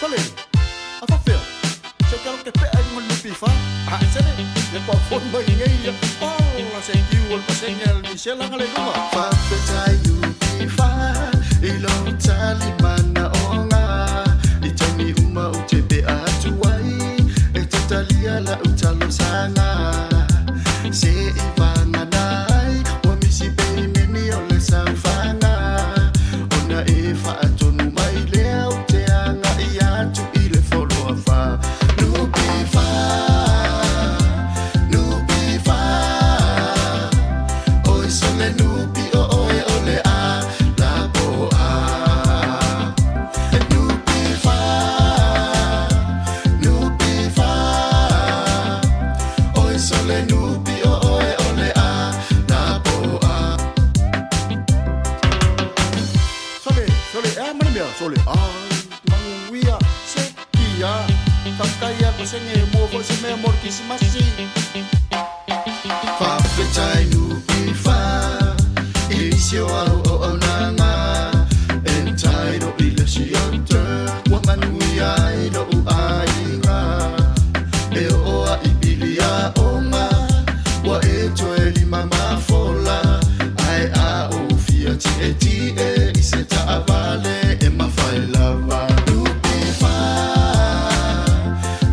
Sole, apa feel? Saya kalau kepek ay melupi fa. Sene, ya kwa phone ba ingay. La se kiwol pa senyal ni sela ngale luma. Fa fe tai lupi fa. Ilo tali mana onga. Itami uma utepe atuai. Etatalia la utalo sanga. Se ivanga nai. Wamisi pe meni ole sanfanga. Ona e fa atonu mai leo te anga iatu ile follow fa. Lupi fa. Lupi fa. Oi sole lupi o oi ole a la bo a. Lupi fa. Lupi fa. Oi sole lupi o oi ole a la bo a. Sole, mana mia sole. Manguia se kia. Kakaya pa senye mo fo se me mor kisimasi. Fa fe tai lupi fa. Ilisio au o au nanga. Entairo ile siota. Wamanui ai lo uainga. E o a ibilia onga. Wa eto eli mama fola. Ai a o fiati eti e iseta avale e mafai lava. Lupi fa.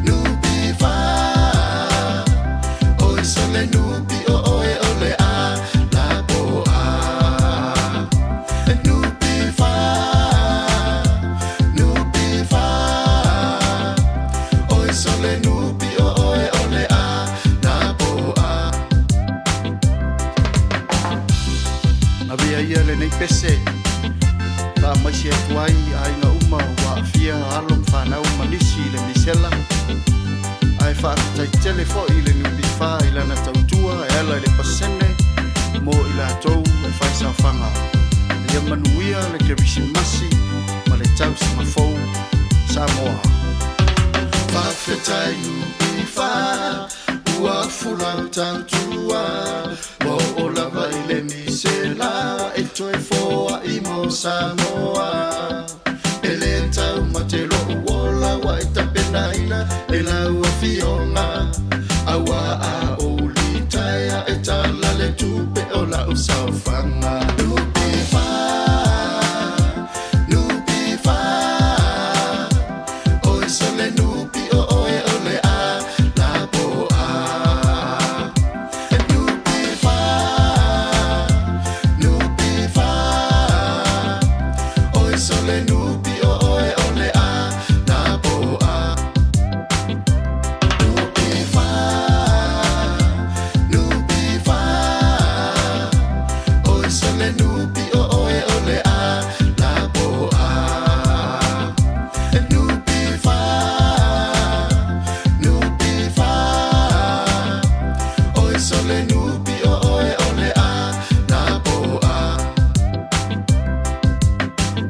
Lupi fa. Oi sole lupi o oi ole a la bo a. Lupi fa. Lupi fa. Oi sole lupi o oi ole a la bo a. Avia ia le nei pese. Ta mai se tuai ai na uma wa fia alom whanau manisi le misela. Ai fa tai telefo i le nubi fa i lana tautua e ala le pasene mo i la tou e fai sa whanga. Ia manuia le kerisi masi ma le tau sa mafou sa moa. Fa fe tai lupi fa. Ua fula tantua. Mo o lava i le misela. E toi foa i mo Samoa.